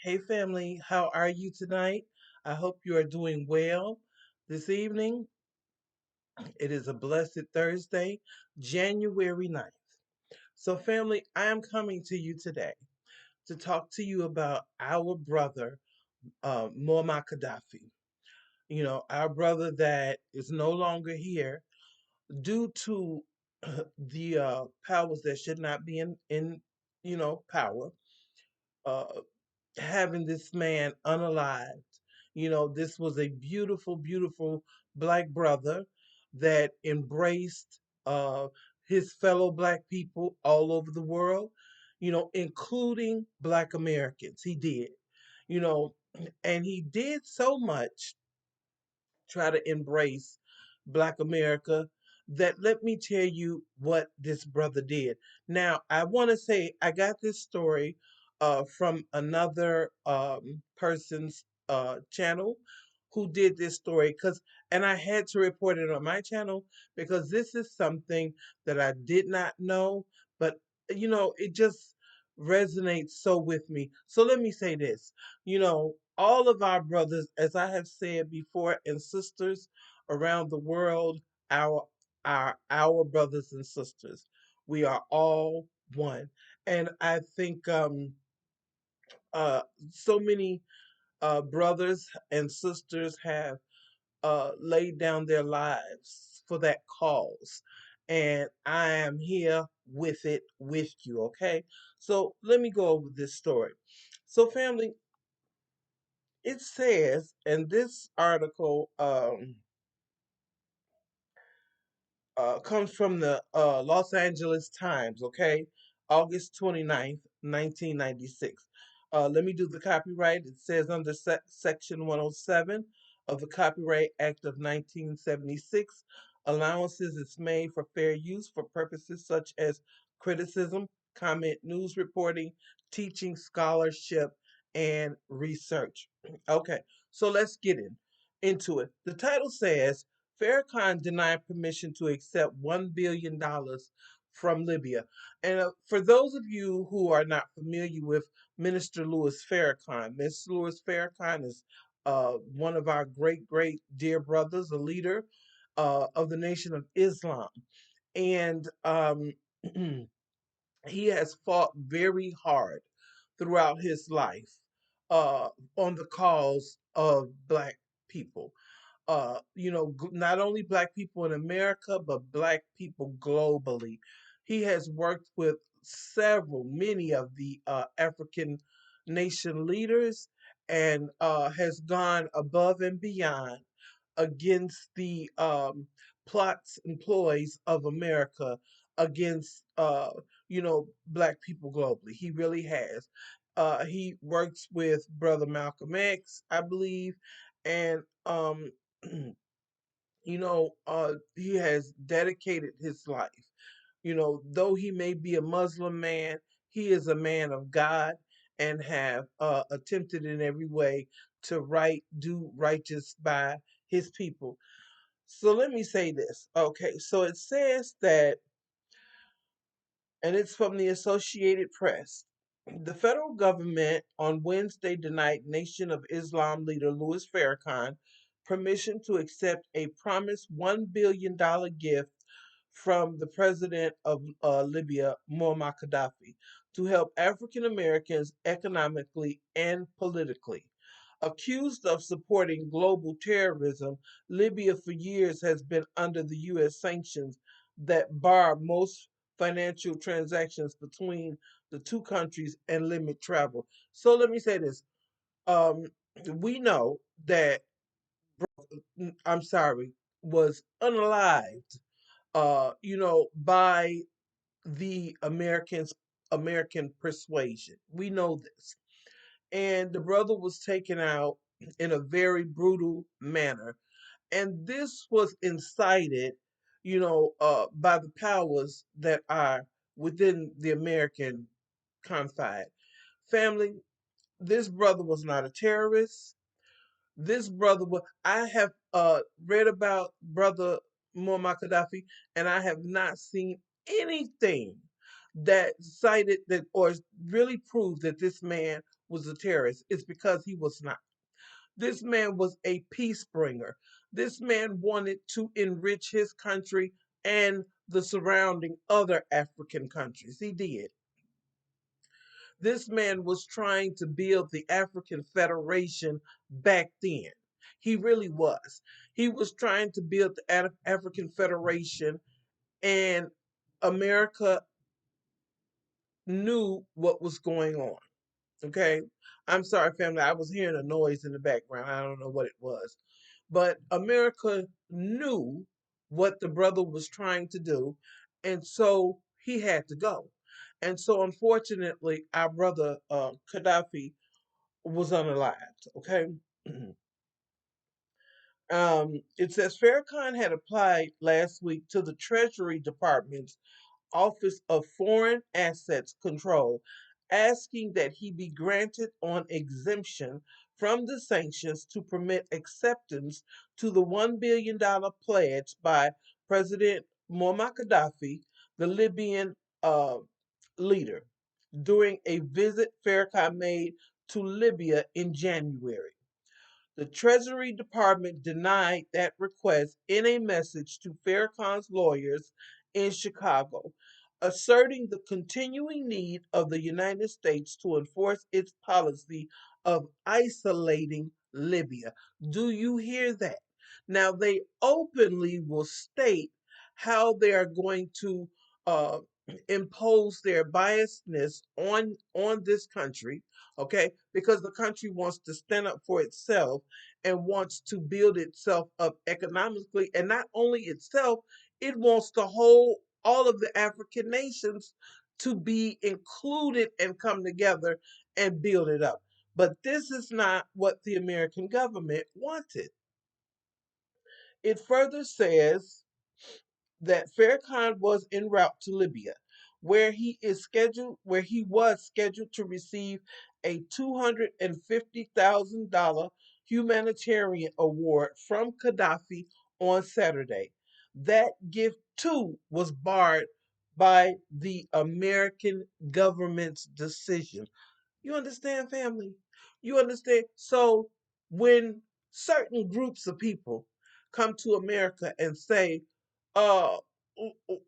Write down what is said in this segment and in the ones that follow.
Hey family, how are you tonight? I hope you are doing well this evening. It is a blessed Thursday, January 9th. So, family, I am coming to you today to talk to you about our brother, Muammar Gaddafi. Our brother that is no longer here due to the powers that should not be in power. Uh, Having this man unalived. This was a beautiful, beautiful black brother that embraced his fellow black people all over the world, including black Americans. He did, you know, and he did so much try to embrace Black America that let me tell you what this brother did. Now, I want to say I got this story from another person's channel who did this story and I had to report it on my channel because this is something that I did not know, but it just resonates so with me. So let me say this, all of our brothers, as I have said before, and sisters around the world, our our brothers and sisters, we are all one. And I think uh, so many brothers and sisters have laid down their lives for that cause. And I am here with it with you, okay? So let me go over this story. So, family, it says, and this article comes from the Los Angeles Times, okay? August 29th, 1996. Let me do the copyright. It says under Section 107 of the Copyright Act of 1976, allowances is made for fair use for purposes such as criticism, comment, news reporting, teaching, scholarship, and research. Okay, so let's get into it. The title says Farrakhan denied permission to accept $1 billion from Libya. And for those of you who are not familiar with Minister Louis Farrakhan, Mr. Louis Farrakhan is one of our great, great dear brothers, a leader of the Nation of Islam. And he has fought very hard throughout his life uh, on the cause of Black people. Not only Black people in America, but Black people globally. He has worked with many of the African nation leaders and has gone above and beyond against the plots and ploys of America against Black people globally. He really has. He works with Brother Malcolm X, I believe, and he has dedicated his life. Though he may be a Muslim man, he is a man of God and have attempted in every way to do righteous by his people. So let me say this. Okay, so it says that, and it's from the Associated Press. The federal government on Wednesday denied Nation of Islam leader Louis Farrakhan permission to accept a promised $1 billion gift from the president of Libya, Muammar Gaddafi, to help African Americans economically and politically. Accused of supporting global terrorism, Libya for years has been under the U.S. sanctions that bar most financial transactions between the two countries and limit travel. So let me say this. Um, we know that, I'm sorry, was unalived, by the American persuasion. We know this. And the brother was taken out in a very brutal manner. And this was incited, by the powers that are within the American confine. Family, this brother was not a terrorist. This brother was, I have read about brother Muammar Gaddafi, and I have not seen anything that cited that or really proved that this man was a terrorist. It's because he was not. This man was a peace bringer. This man wanted to enrich his country and the surrounding other African countries. He did. This man was trying to build the African Federation back then. He really was. He was trying to build the African Federation, and America knew what was going on. Okay. I'm sorry, family. I was hearing a noise in the background. I don't know what it was. But America knew what the brother was trying to do. And so he had to go. And so, unfortunately, our brother Gaddafi was unalived. Okay. It says Farrakhan had applied last week to the Treasury Department's Office of Foreign Assets Control, asking that he be granted on exemption from the sanctions to permit acceptance to the $1 billion pledge by President Muammar Gaddafi, the Libyan uh, leader, during a visit Farrakhan made to Libya in January. The Treasury Department denied that request in a message to Farrakhan's lawyers in Chicago, asserting the continuing need of the United States to enforce its policy of isolating Libya. Do you hear that? Now, they openly will state how they are going to uh, impose their biasness on this country, okay? Because the country wants to stand up for itself and wants to build itself up economically, and not only itself, it wants to hold all of the African nations to be included and come together and build it up. But this is not what the American government wanted. It further says that Farrakhan was en route to Libya, where he was scheduled to receive a $250,000 humanitarian award from Gaddafi on Saturday. That gift too was barred by the American government's decision. You understand, family? You understand? So when certain groups of people come to America and say, uh,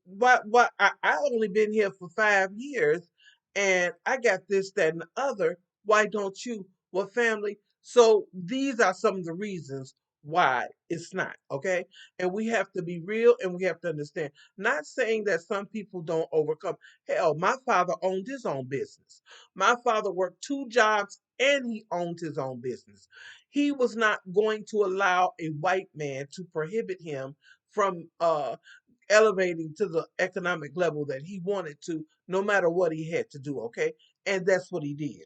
what, I only been here for 5 years and I got this, that, and the other. Why don't you? Well, family, so these are some of the reasons why it's not, okay? And we have to be real and we have to understand. Not saying that some people don't overcome. Hell, my father owned his own business. My father worked two jobs and he owned his own business. He was not going to allow a white man to prohibit him from elevating to the economic level that he wanted to, no matter what he had to do, okay? And that's what he did.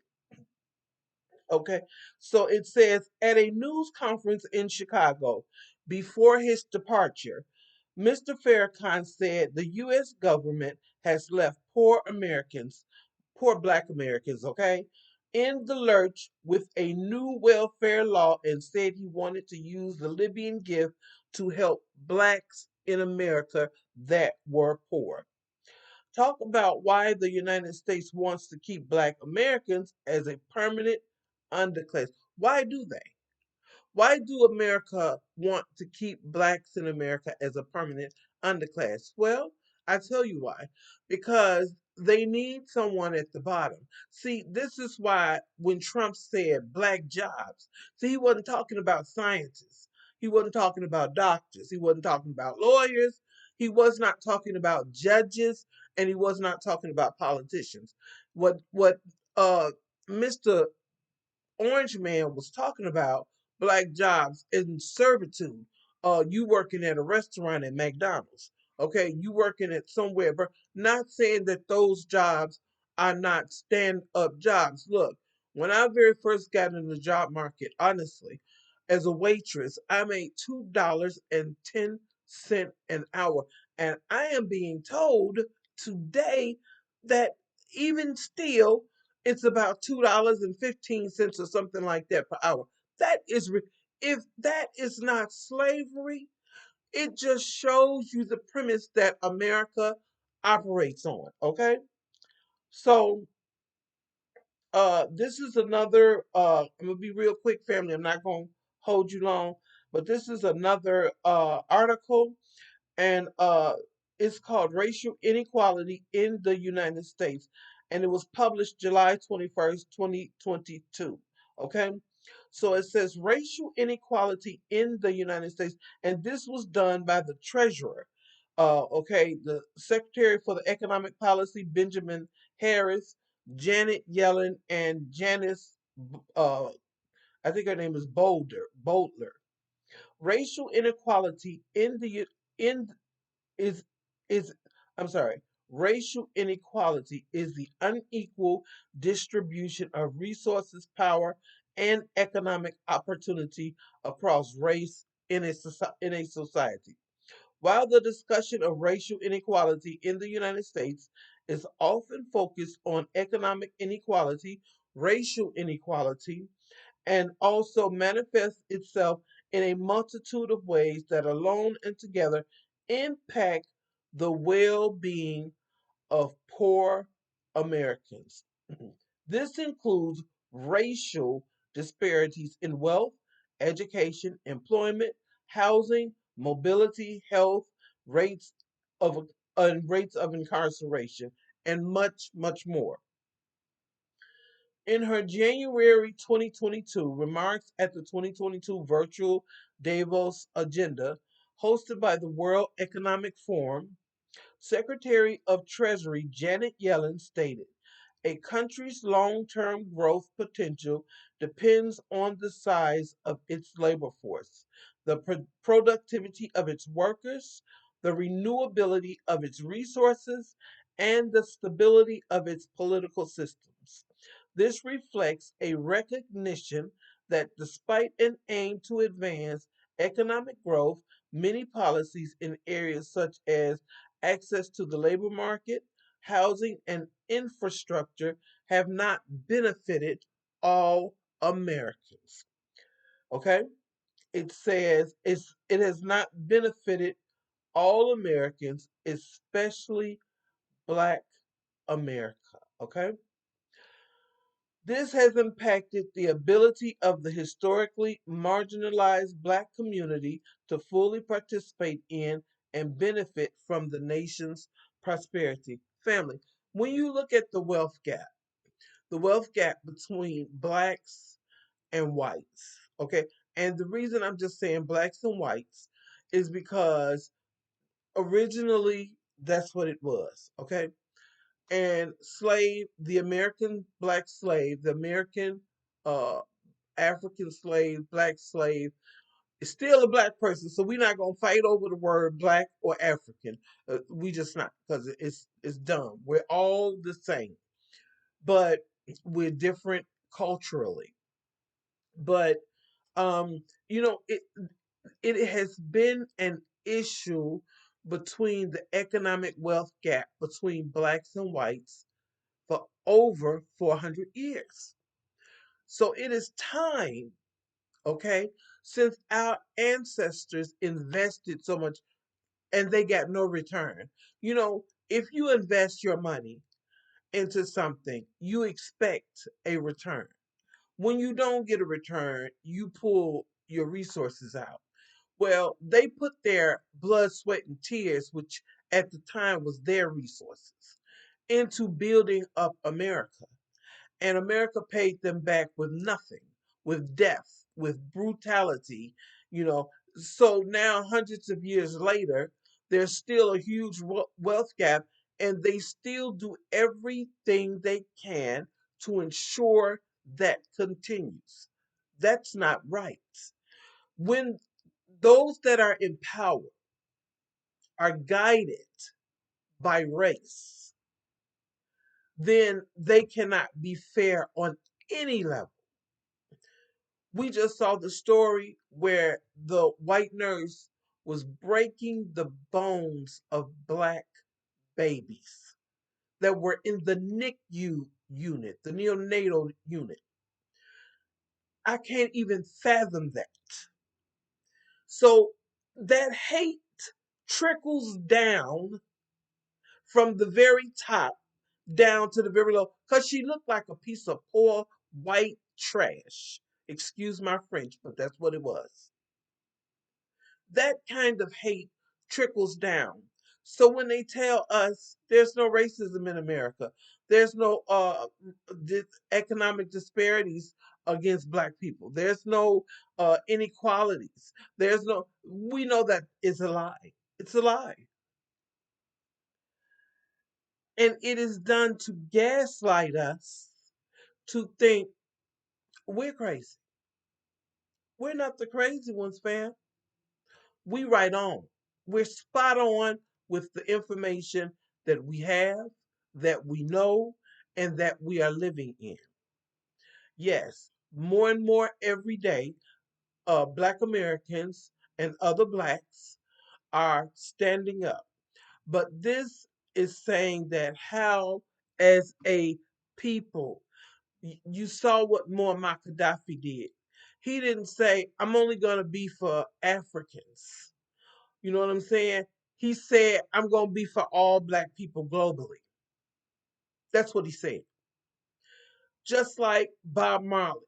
Okay, so it says at a news conference in Chicago before his departure, Mr. Farrakhan said the U.S. government has left poor black Americans, okay, in the lurch with a new welfare law and said he wanted to use the Libyan gift to help blacks in America that were poor. Talk about why the United States wants to keep black Americans as a permanent underclass. Why do they? Why do America want to keep blacks in America as a permanent underclass? Well, I tell you why. Because they need someone at the bottom. See, this is why when Trump said black jobs, see, he wasn't talking about scientists. He wasn't talking about doctors. He wasn't talking about lawyers. He was not talking about judges, and he was not talking about politicians. What Mr. Orange Man was talking about black jobs in servitude. You working at a restaurant at McDonald's. Okay, you working at somewhere, but not saying that those jobs are not stand up jobs. Look, when I very first got in the job market, honestly, as a waitress, I made $2.10 an hour. And I am being told today that even still it's about $2.15 or something like that per hour. That is, if that is not slavery, it just shows you the premise that America operates on. Okay, so this is another. I'm gonna be real quick, family. I'm not gonna hold you long, but this is another article, and it's called Racial Inequality in the United States, and it was published July 21st, 2022. Okay, so it says racial inequality in the United States, and this was done by the treasurer. Okay, the Secretary for the Economic Policy, Benjamin Harris, Janet Yellen, and Janice, uh, I think her name is Boldler. Racial inequality in is is I'm sorry. Racial inequality is the unequal distribution of resources, power, and economic opportunity across race in a society. While the discussion of racial inequality in the United States is often focused on economic inequality, racial inequality and also manifests itself in a multitude of ways that alone and together impact the well being of poor Americans. This includes racial disparities in wealth, education, employment, housing, mobility, health, rates of rates of incarceration, and much, much more. In her January 2022 remarks at the 2022 virtual Davos Agenda, hosted by the World Economic Forum, Secretary of Treasury Janet Yellen stated, a country's long term growth potential depends on the size of its labor force, the productivity of its workers, the renewability of its resources, and the stability of its political systems. This reflects a recognition that despite an aim to advance economic growth, many policies in areas such as access to the labor market, housing, and infrastructure have not benefited all Americans. Okay? It says it has not benefited all Americans, especially Black America. Okay? This has impacted the ability of the historically marginalized Black community to fully participate in and benefit from the nation's prosperity. Family, when you look at the wealth gap between Blacks and whites, okay, and the reason I'm just saying Blacks and whites is because originally that's what it was, okay? And the American black slave, the American uh, African slave, black slave, is still a black person. So we're not gonna fight over the word black or African. We just not because it's dumb. We're all the same, but we're different culturally. But you know, it has been an issue between the economic wealth gap between blacks and whites for over 400 years. So it is time, okay, since our ancestors invested so much and they got no return. You know, if you invest your money into something, you expect a return. When you don't get a return, you pull your resources out. Well, they put their blood, sweat, and tears, which at the time was their resources into building up America. And America paid them back with nothing, with death, with brutality, you know. So now, hundreds of years later, there's still a huge wealth gap, and they still do everything they can to ensure that continues. That's not right. When those that are in power are guided by race, then they cannot be fair on any level. We just saw the story where the white nurse was breaking the bones of black babies that were in the NICU unit, the neonatal unit. I can't even fathom that. So that hate trickles down from the very top down to the very low because she looked like a piece of poor white trash. Excuse my French, but that's what it was. That kind of hate trickles down. So when they tell us there's no racism in America, there's no economic disparities against black people, there's no inequalities, there's no, we know that is a lie. It's a lie. And it is done to gaslight us to think we're crazy. We're not the crazy ones, fam. We right on. We're spot on with the information that we have, that we know, and that we are living in. Yes, more and more every day, Black Americans and other Blacks are standing up. But this is saying that how, as a people, you saw what Muammar Gaddafi did. He didn't say, I'm only going to be for Africans. You know what I'm saying? He said, I'm going to be for all black people globally. That's what he said. Just like Bob Marley.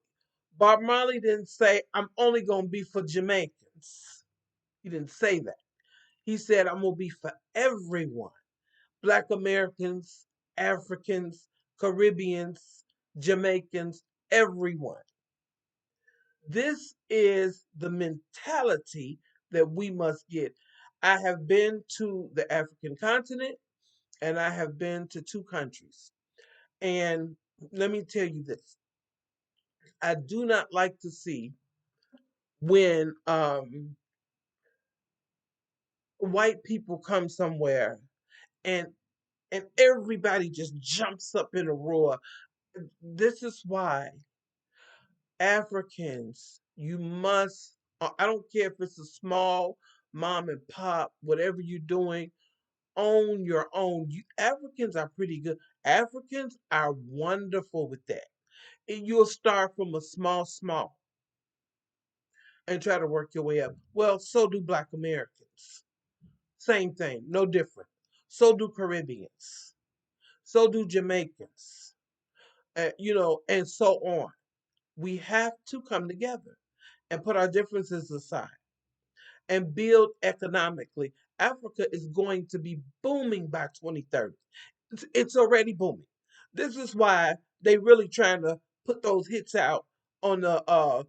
Bob Marley didn't say, I'm only going to be for Jamaicans. He didn't say that. He said, I'm going to be for everyone. Black Americans, Africans, Caribbeans, Jamaicans, everyone. This is the mentality that we must get. I have been to the African continent and I have been to two countries. And let me tell you this, I do not like to see when white people come somewhere and everybody just jumps up in a roar. This is why Africans, you must, I don't care if it's a small mom and pop, whatever you're doing, own your own. You, Africans are pretty good. Africans are wonderful with that. And you'll start from a small and try to work your way up. Well, so do Black Americans. Same thing, no different. So do Caribbeans. So do Jamaicans. And so on. We have to come together and put our differences aside and build economically. Africa is going to be booming by 2030. It's already booming. This is why they really trying to put those hits out on uh,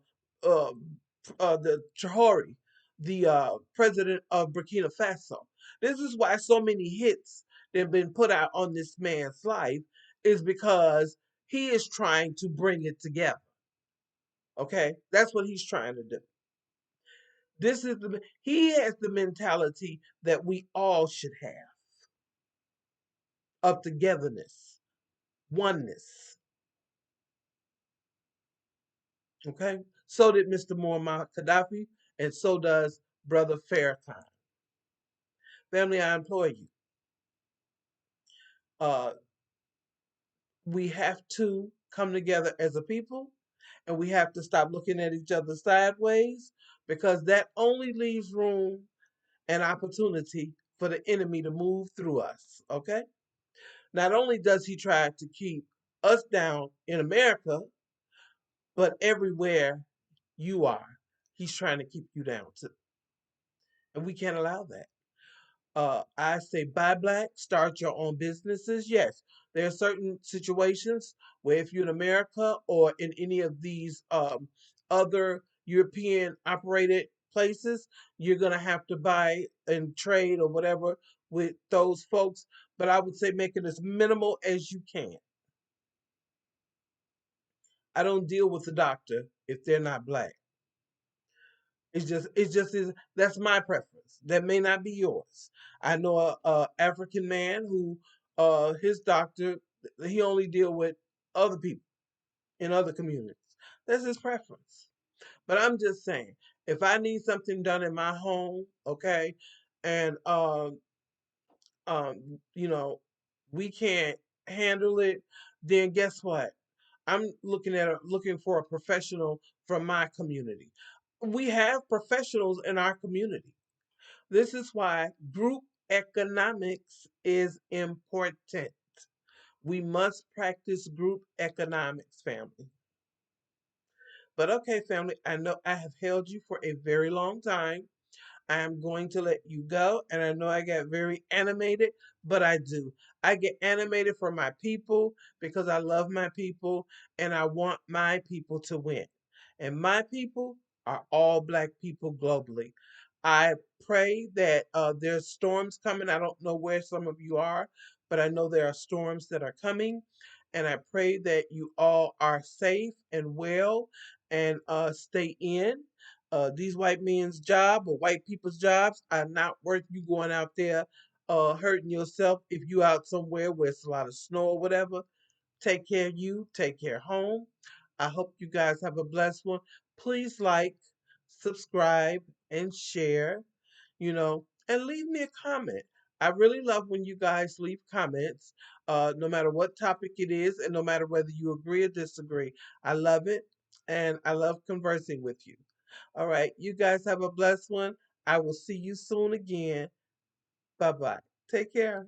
the Traore, the president of Burkina Faso. This is why so many hits that have been put out on this man's life is because he is trying to bring it together. Okay, that's what he's trying to do. He has the mentality that we all should have of togetherness, oneness. Okay, so did Mr. Muammar Gaddafi, and so does Brother Farrakhan. Family, I implore you. Uh, we have to come together as a people, and we have to stop looking at each other sideways because that only leaves room and opportunity for the enemy to move through us. Okay. Not only does he try to keep us down in America, but everywhere you are, he's trying to keep you down too. And we can't allow that. I say buy black, start your own businesses. Yes, there are certain situations where if you're in America or in any of these other European operated places, you're gonna have to buy and trade or whatever with those folks. But I would say make it as minimal as you can. I don't deal with the doctor if they're not black. It's just is that's my preference. That may not be yours. I know a African man who his doctor he only deal with other people in other communities. That's his preference. But I'm just saying, if I need something done in my home, okay, and you know, we can't handle it, then guess what? I'm looking for a professional from my community. We have professionals in our community. This is why group economics is important. We must practice group economics, family. But okay, family, I know I have held you for a very long time. I am going to let you go. And I know I get very animated, but I do. I get animated for my people because I love my people and I want my people to win. And my people are all black people globally. I pray that there's storms coming. I don't know where some of you are, but I know there are storms that are coming. And I pray that you all are safe and well and stay in. These white men's job or white people's jobs are not worth you going out there hurting yourself if you out somewhere where it's a lot of snow or whatever. Take care of you, take care of home. I hope you guys have a blessed one. Please like, subscribe, and share, and leave me a comment. I really love when you guys leave comments, no matter what topic it is, and no matter whether you agree or disagree. I love it, and I love conversing with you. All right, you guys have a blessed one. I will see you soon again. Bye bye. Take care.